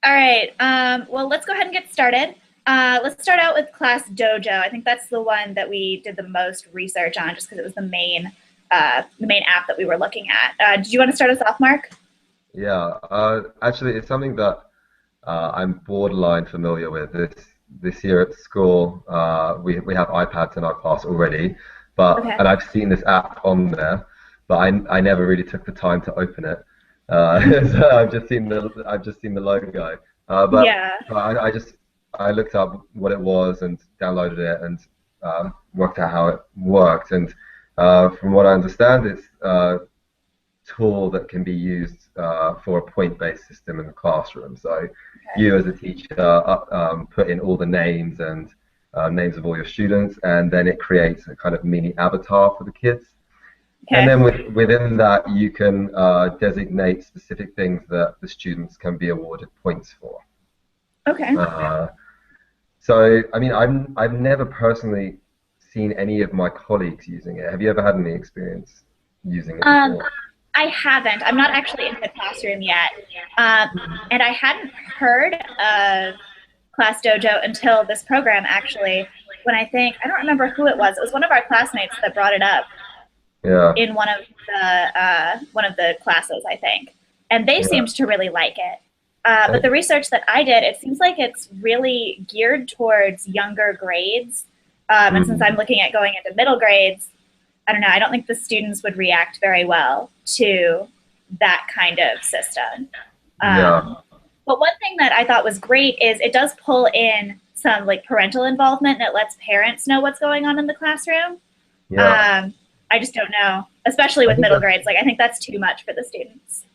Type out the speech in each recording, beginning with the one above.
All right. Well, let's go ahead and get started. Let's start out with Class Dojo. I think that's the one that we did the most research on, just because it was the main app that we were looking at. Did you want to start us off, Mark? Yeah, actually, it's something that I'm borderline familiar with. This year at school, we have iPads in our class already, Okay. and I've seen this app on there, but I never really took the time to open it. So I've just seen the logo. But Yeah. I looked up what it was and downloaded it and worked out how it worked. And from what I understand, it's tool that can be used for a point-based system in the classroom. So Okay. you as a teacher put in all the names and names of all your students, and then it creates a kind of mini avatar for the kids. And Okay. then within that, you can designate specific things that the students can be awarded points for. Okay. Uh, so, I mean, I've never personally seen any of my colleagues using it. Have you ever had any experience using it Um, before? I haven't. I'm not actually in the classroom yet, um, and I hadn't heard of Class Dojo until this program actually. When I don't remember who it was. It was one of our classmates that brought it up Yeah, in one of the classes, I think, and they yeah. seemed to really like it. But the And research that I did, it seems like it's really geared towards younger grades. And since I'm mm, looking at going into middle grades, I don't know. I don't think the students would react very well to that kind of system. Um, yeah, but one thing that I thought was great is it does pull in some like parental involvement and it lets parents know what's going on in the classroom. yeah. Um, I just don't know, especially I with think middle that's grades. Like I think that's too much for the students.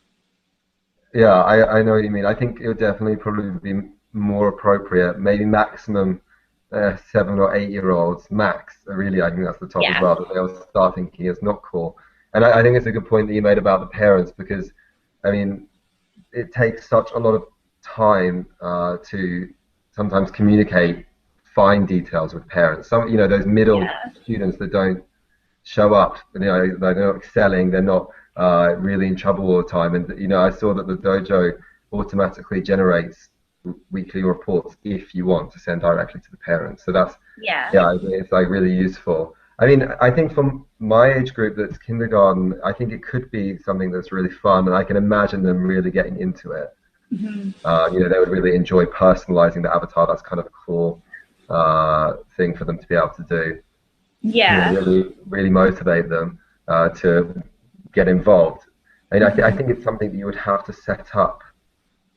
yeah. I know what you mean. I think it would definitely probably be more appropriate. Maybe maximum 7 or 8 year olds max. Really, I think that's the top as Yeah, well. That they'll start thinking it's not cool. And I think it's a good point that you made about the parents because, I mean, it takes such a lot of time to sometimes communicate fine details with parents. Those middle yeah, students that don't show up. They're not excelling. They're not really in trouble all the time. And I saw that the dojo automatically generates weekly reports if you want to send directly to the parents. So that's yeah, yeah, I think it's like really useful. I mean, I think from my age group that's kindergarten, I think it could be something that's really fun, and I can imagine them really getting into it. hmm They would really enjoy personalizing the avatar. That's kind of a cool thing for them to be able to do. yeah, Really motivate them to get involved. And I hmm think it's something that you would have to set up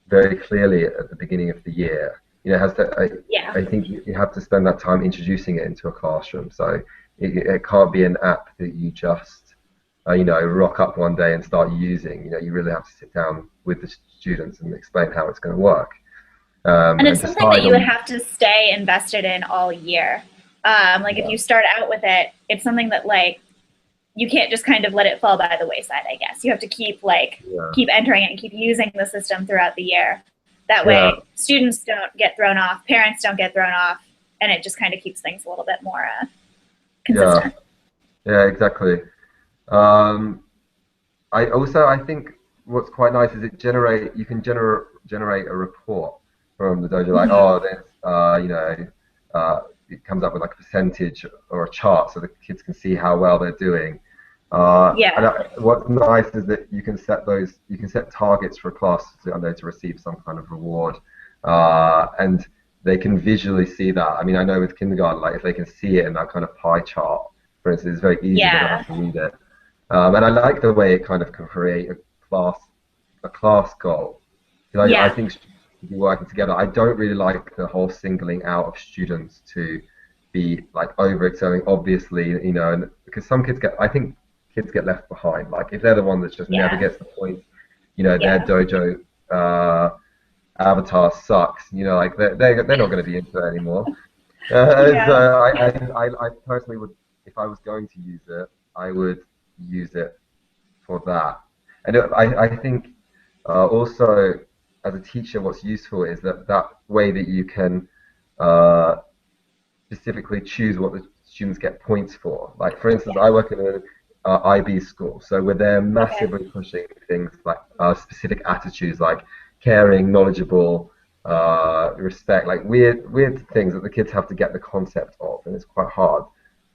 very clearly at the beginning of the year. It has to. yeah. I think you have to spend that time introducing it into a classroom. So it can't be an app that you just rock up one day and start using. You really have to sit down with the students and explain how it's going to work And and it's something that decide you would on. have to stay invested in all year. Like if Yeah, you start out with it, it's something that like you can't just kind of let it fall by the wayside. I guess you have to yeah, keep entering it and keep using the system throughout the year. That yeah, way, students don't get thrown off, parents don't get thrown off, and it just kind of keeps things a little bit more yeah, consistent. yeah, exactly. Um, I think what's quite nice is you can generate a report from the dojo like Mm-hmm. there's it comes up with like a percentage or a chart so the kids can see how well they're doing. Yeah, What's nice is that you can set targets for a class to receive some kind of reward, and they can visually see that. I mean, I know with kindergarten, like if they can see it in that kind of pie chart, for instance, it's very easy. They don't yeah, have to read it. And I like the way it kind of can create class a class goal. Because I yeah, think students should be working together. I don't really like the whole singling out of students to be like over excelling, obviously, and because I think kids get left behind. Like if they're the one that just never yeah, gets the point, their yeah, dojo uh, avatar sucks. Like they're not going to be into it anymore. So yeah, I personally would, if I was going to use it, I would use it for that. And I think also as a teacher, what's useful is that way that you can uh, specifically choose what the students get points for. Like for instance, I yeah. work in an IB school, so we're there Okay. massively pushing things like specific attitudes like caring, knowledgeable, respect, like weird things that the kids have to get the concept of, and it's quite hard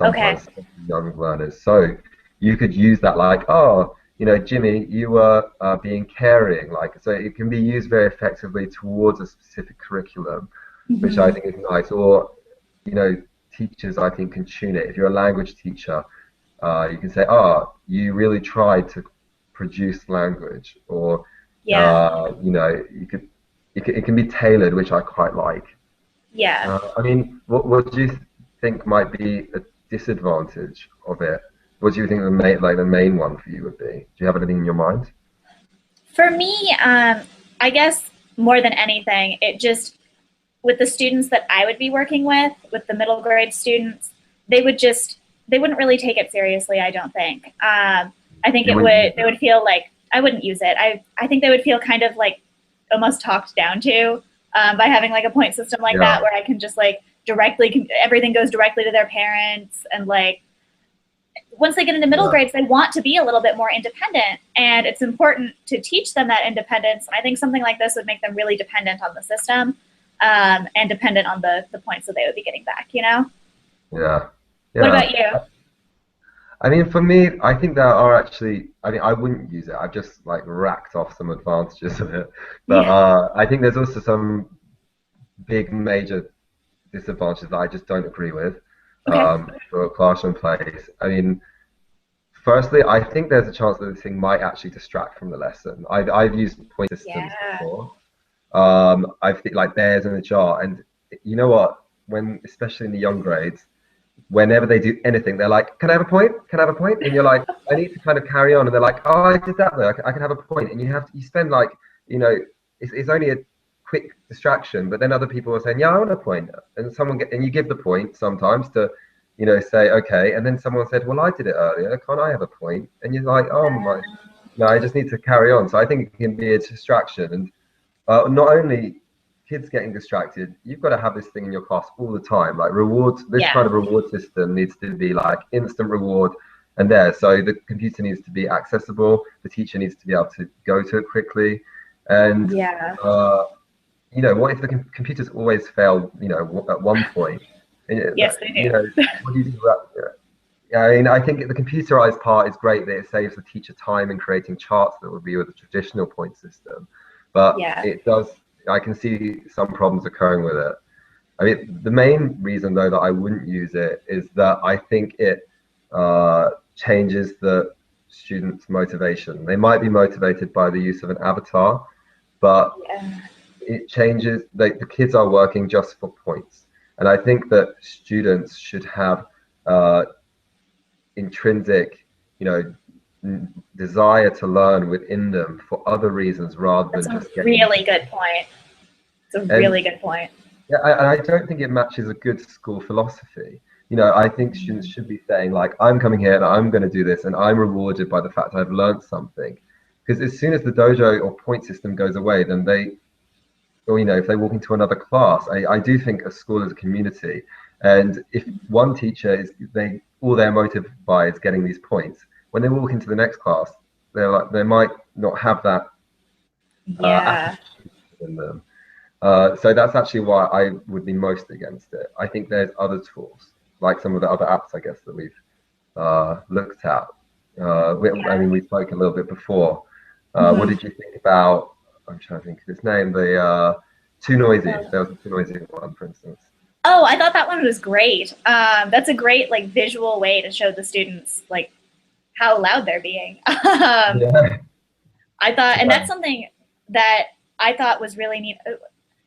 Okay. sometimes for young learners. So you could use that like, oh, Jimmy, you were being caring, like so it can be used very effectively towards a specific curriculum, which I Hmm. think is nice. Or you know, teachers I think can tune it. If you're a language teacher, you can say, oh, you really tried to produce language, or Yeah. you could it can be tailored, which I quite like. Yeah. I mean, what do you think might be a disadvantage of it? What do you think the main one for you would be? Do you have anything in your mind? For me, I guess more than anything, it just with the students that I would be working with the middle grade students, they would just they wouldn't really take it seriously. I don't think. I think You it wouldn't use would they it. would feel like I wouldn't use it. I think they would feel kind of like almost talked down to by having like a point system like that Yeah, where I can just like directly everything goes directly to their parents and like once they get into middle yeah, grades, they want to be a little bit more independent. And it's important to teach them that independence. And I think something like this would make them really dependent on the system and dependent on the points that they would be getting back, you know? yeah, What yeah. about you? I mean, for me, I think there are actually. I mean, I wouldn't use it. I've just like racked off some advantages of it, but Yeah. I think there's also some big major disadvantages that I just don't agree with Okay. for classroom plays. I mean, firstly, I think there's a chance that this thing might actually distract from the lesson. I've used point systems Yeah. before. I've like bears in a jar, and you know what? When especially in the young grades, whenever they do anything, they're like, "Can I have a point? Can I have a point?" And you're like, "I need to kind of carry on." And they're like, "Oh, I did that though. I can have a point." And you spend like, you know, it's only a quick distraction, but then other people are saying, "Yeah, I want a point," and and you give the point sometimes to, say okay, and then someone said, "Well, I did it earlier. Can't I have a point?" And you're like, "Oh my, no, I just need to carry on." So I think it can be a distraction, and not only kids getting distracted, you've got to have this thing in your class all the time. Like rewards, this Yeah. kind of reward system needs to be like instant reward and there. So the computer needs to be accessible. The teacher needs to be able to go to it quickly. And, Yeah. uh, what if the computers always fail, at one point? And, Yes, they do. what do you do about that? Yeah, I mean, I think the computerized part is great that it saves the teacher time in creating charts that would be with a traditional point system. But Yeah. it does, I can see some problems occurring with it. I mean, the main reason though that I wouldn't use it is that I think it changes the students' motivation. They might be motivated by the use of an avatar, but Yeah. it changes, the kids are working just for points. And I think that students should have uh, intrinsic, you know, desire to learn within them for other reasons rather That's than a just getting. really good point. It's a And really good point. yeah, I don't think it matches a good school philosophy. I think students should be saying like, I'm coming here and I'm going to do this, and I'm rewarded by the fact I've learned something. Because as soon as the dojo or point system goes away, then or if they walk into another class, I do think a school is a community, and if one teacher is all they're motivated by is getting these points, when they walk into the next class, they might not have that Yeah. attitude in them. So that's actually why I would be most against it. I think there's other tools, like some of the other apps, I guess, that we've looked at. I mean, we spoke a little bit before. What Hmm. did you think about? I'm trying to think of his name. The Too Noisy. There was a Too Noisy one, for instance. Oh, I thought that one was great. That's a great like visual way to show the students like how loud they're being. Yeah, I thought, and yeah, that's something that I thought was really neat.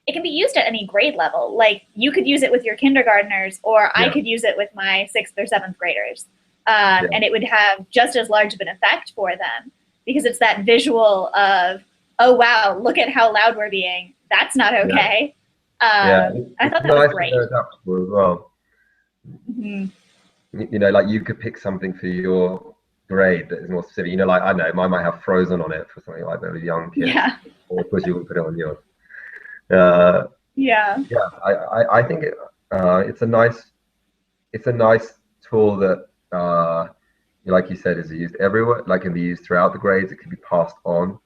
It can be used at any grade level. Like you could use it with your kindergartners, or I yeah, could use it with my sixth or seventh graders, yeah, and it would have just as large of an effect for them because it's that visual of, oh wow, look at how loud we're being. That's not yeah, okay. yeah. I It's thought that was nice that great. they're adaptable as well. Mm-hmm. Like you could pick something for your grade that is more specific. Like I know mine might have Frozen on it for something like the young kids, Yeah, or of course you wouldn't put it on yours. Uh, yeah, yeah, I think it's a nice tool that like you said is used everywhere, like can be used throughout the grades. It can be passed on.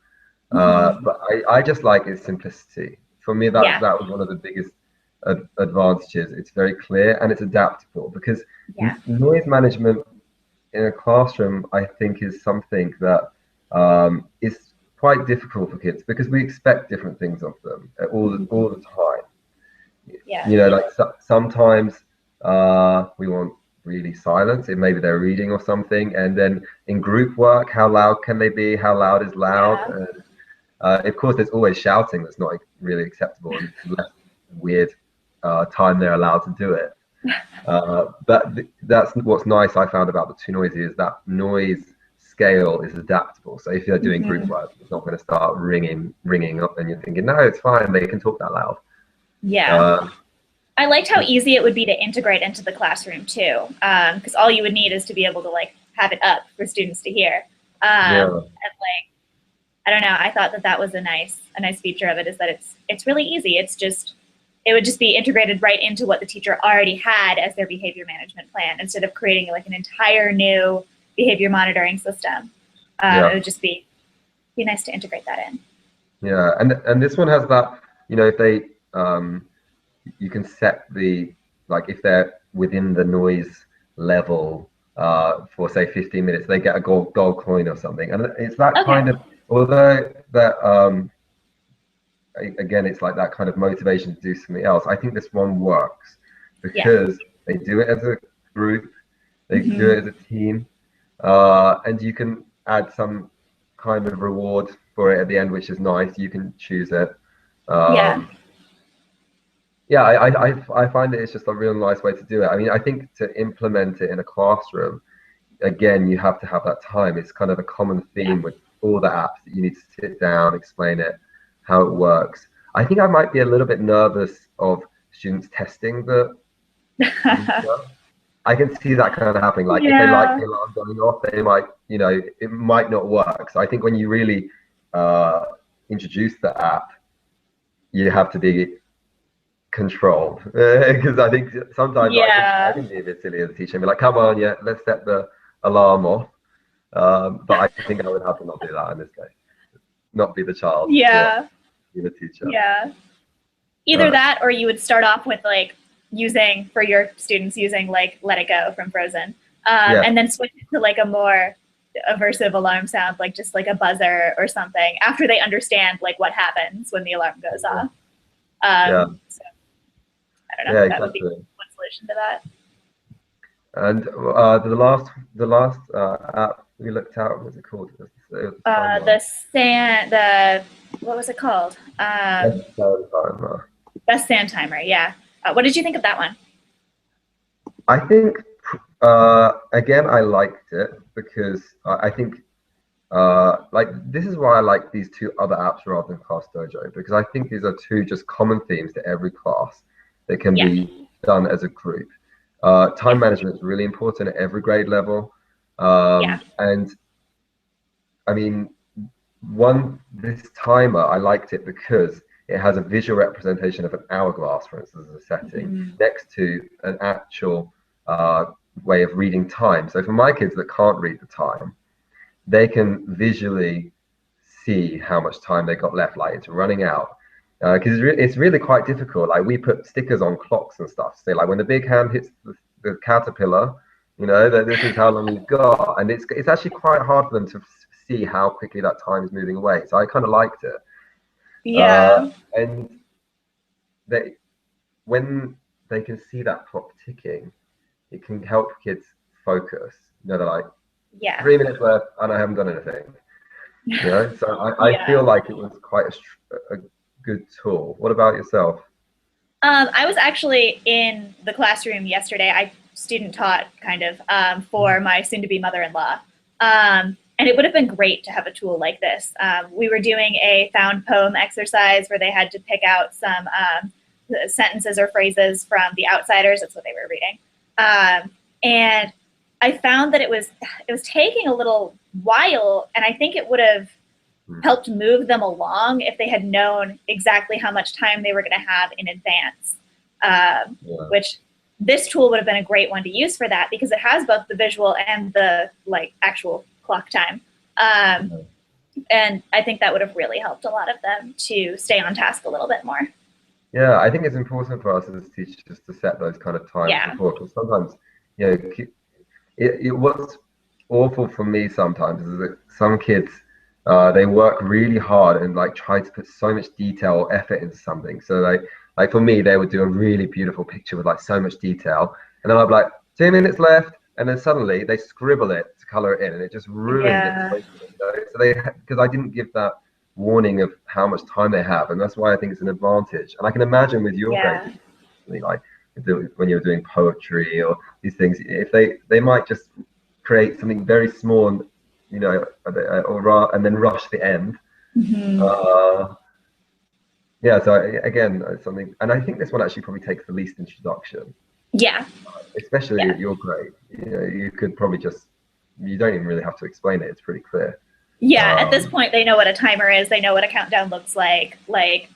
mm-hmm. But I just like its simplicity. for me, Yeah. that was one of the biggest advantages. It's very clear and it's adaptable because Yeah. noise management in a classroom, I think, is something that is quite difficult for kids because we expect different things of them Mhm. all the time. Yeah. You know, like sometimes we want really silence. It maybe they're reading or something, and then in group work, how loud can they be? How loud is loud? Yeah. Of course, there's always shouting that's not really acceptable and less weird time they're allowed to do it. But that's what's nice I found about the too noisy is that noise scale is adaptable. So if you're doing group Hmm. work, it's not going to start ringing up, and you're thinking, no, it's fine. They can talk that loud. Yeah. Uh, I liked how easy it would be to integrate into the classroom too, because all you would need is to be able to like have it up for students to hear. And yeah, like, I don't know, I thought that that was a nice feature of it is that it's really easy. It would just be integrated right into what the teacher already had as their behavior management plan instead of creating like an entire new behavior monitoring system. It yeah, would just be nice to integrate that in. yeah. And this one has that. You know, if they you can set the like if they're within the noise level for say 15 minutes, they get a gold coin or something, and it's that Okay. kind of although that again, it's like that kind of motivation to do something else. I think this one works Yeah. because they do it as a group, they do Hmm. it as a team, and you can add some kind of reward for it at the end, which is nice. You can choose it. Yeah. Um, yeah, I find it's just a real nice way to do it. I mean, I think to implement it in a classroom, again, you have to have that time. It's kind of a common Yeah. theme with all the apps that you need to sit down, explain it, how it works. I think I might be a little bit nervous of students testing the feature. I can see that kind of happening. Like if they like Yeah. the alarm going off, they might, you know, it might not work. So I think when you really uh, introduce the app, you have to be controlled because I think sometimes I Yeah. can be a bit silly as a teacher and be like, come on, yeah, let's set the alarm off. But I think I would have to not do that in this case, not be the child, but Yeah. be the teacher. Yeah. Either Uh, that or you would start off with like using for your students using like Let It Go from Frozen, yeah, and then switch it to like a more aversive alarm sound, like just like a buzzer or something after they understand like what happens when the alarm goes off. yeah, So I don't know, yeah, that would be exactly. one solution to that. And the last app we looked at, what was it called? It was a fun one. The what was it called? Best Sound Timer. Best Sand Timer. Yeah. What did you think of that one? I think again I liked it because I think like this is why I like these two other apps rather than Class Dojo because I think these are two just common themes to every class that can Yeah. be done as a group. Yeah. Time management is really important at every grade level, Yeah. and I mean one this timer I liked it because it has a visual representation of an hourglass, for instance, as a setting Mm-hmm. next to an actual way of reading time. So for my kids that can't read the time they can visually see how much time they got left, like it's running out. Because it's really quite difficult. Like we put stickers on clocks and stuff. Say like when the big hand hits the caterpillar, you know that this is how long you've got, and it's actually quite hard for them to see how quickly that time is moving away. So I kind of liked it, Yeah. and they when they can see that clock ticking, it can help kids focus. You know, they're like Yeah. 3 minutes left, and I haven't done anything. You know, so I feel Yeah. like it was quite a good tool. What about yourself? I was actually in the classroom yesterday. I student taught kind of for my soon to be mother in law. And it would have been great to have a tool like this. We were doing a found poem exercise where they had to pick out some sentences or phrases from The Outsiders. That's what they were reading. And I found that it was taking a little while, and I think it would have Hmm. helped move them along if they had known exactly how much time they were going to have in advance. Yeah. Which this tool would have been a great one to use for that because it has both the visual and the like actual clock time. Um, Yeah. And I think that would have really helped a lot of them to stay on task a little bit more. Yeah, I think it's important for us as teachers to set those kind of times Yeah. before, because sometimes, you know, what's awful for me sometimes is that some kids, they work really hard and like try to put so much detail or effort into something. So like for me, they would do a really beautiful picture with like so much detail, and then I'd be like 2 minutes left, and then suddenly they scribble it to color it in, and it just ruined it. Yeah. So they, because I didn't give that warning of how much time they have, and that's why I think it's an advantage. And I can imagine with your grades, Yeah. like when you're doing poetry or these things, if they might just create something very small, and you know, and then rush the end. Mm-hmm. Uh, yeah. So again, something, and I think this one actually probably takes the least introduction, Yeah. especially Yeah. at your grade. You know, you could probably just, you don't even really have to explain it. It's pretty clear. Yeah. At this Um, point, they know what a timer is. They know what a countdown looks like. Like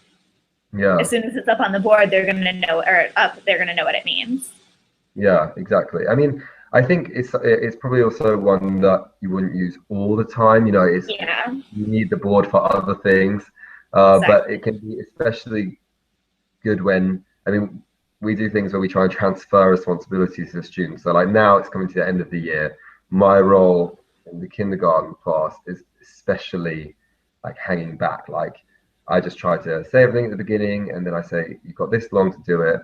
as yeah. soon as it's up on the board, they're going to know, or up, they're going to know what it means. Yeah, exactly. I mean, I think it's probably also one that you wouldn't use all the time. You know, it's Yeah. you need the board for other things, but Exactly. it can be especially good when, I mean, we do things where we try and transfer responsibilities to the students. So like now it's coming to the end of the year. My role in the kindergarten class is especially like hanging back. Like I just try to say everything at the beginning, and then I say, you've got this long to do it,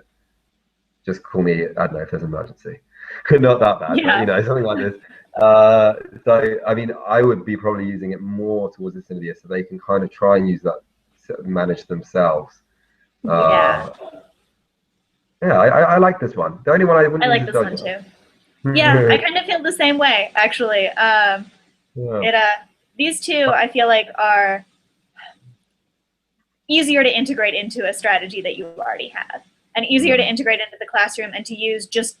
just call me, I don't know, if there's an emergency. Not that bad, but you Yeah. know, something like this. So, I mean, I would be probably using it more towards this end of the year so they can kind of try and use that to manage themselves. Yeah. Uh, yeah, I like this one. The only one I I wouldn't use like is this one Dojo. too. Yeah, I kind of feel the same way actually. Yeah, It these two I feel like are easier to integrate into a strategy that you already have, and easier to mm, integrate into the classroom and to use just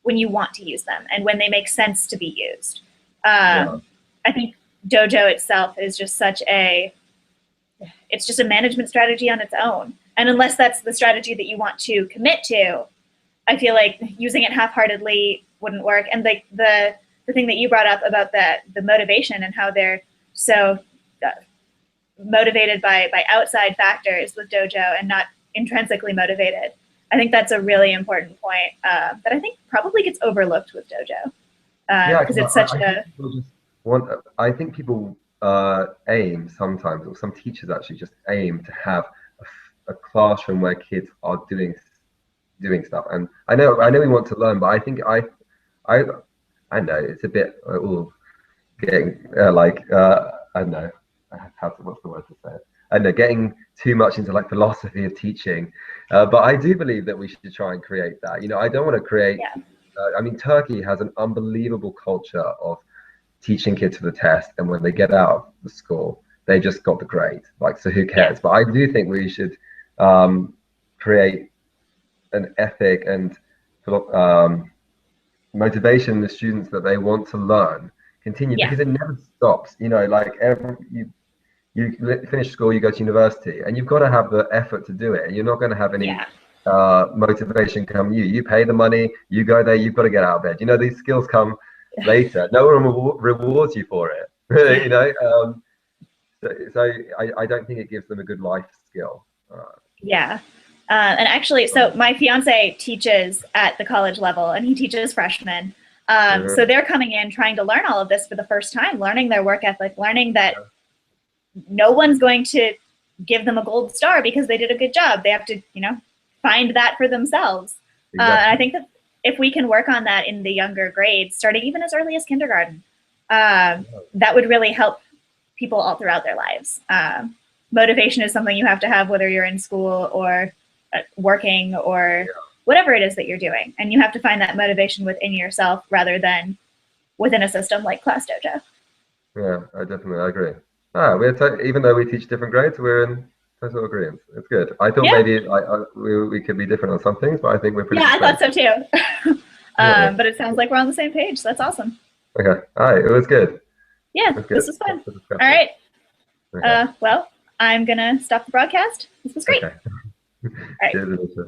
when you want to use them and when they make sense to be used. yeah, I think Dojo itself is just such a, it's just a management strategy on its own. And unless that's the strategy that you want to commit to, I feel like using it half-heartedly wouldn't work. And the thing that you brought up about the motivation and how they're so uh, motivated by outside factors with Dojo and not intrinsically motivated. I think that's a really important point that I think probably gets overlooked with Dojo yeah. because Because it's such I think a, people just want. I think people aim sometimes, or some teachers actually just aim to have a classroom where kids are doing stuff. And I know we want to learn, but I think I I know it's a bit getting I don't know what's the word to say it. I don't know, getting too much into like philosophy of teaching, but I do believe that we should try and create that. You know, I don't want to create. yeah, I mean, Turkey has an unbelievable culture of teaching kids for the test, and when they get out of the school, they just got the grade. Like, so who yeah, cares? But I do think we should um, create an ethic and motivation in the students that they want to learn continue, yeah, because it never stops. You know, like you finish school, you go to university, and you've got to have the effort to do it. And you're not going to have any yeah, motivation come you. You pay the money, you go there, you've got to get out of bed. You know, these skills come later. No one rewards you for it. yeah. You know, so I don't think it gives them a good life skill. Yeah. And actually, so my fiance teaches at the college level and he teaches freshmen. So Uh, they're coming in trying to learn all of this for the first time, learning their work ethic, learning that yeah, no one's going to give them a gold star because they did a good job. They have to, find that for themselves. And I exactly. think that if we can work on that in the younger grades, starting even as early as kindergarten, that would really help people all throughout their lives. Motivation is something you have to have whether you're in school or working or Yeah, whatever it is that you're doing. And you have to find that motivation within yourself rather than within a system like Class Dojo. yeah, I agree. Even though we teach different grades, we're in total agreement. It's good. I thought Yeah, maybe we could be different on some things, but I think we're pretty yeah, the I same. thought so too. Yeah. But it sounds like we're on the same page. So that's awesome. Okay. All right. It was good. Yeah, That's this good. was Thanks fun. for All discussion. right. Okay. Well, I'm going to stop the broadcast. This was great. Okay. All right. Cheers, Alicia.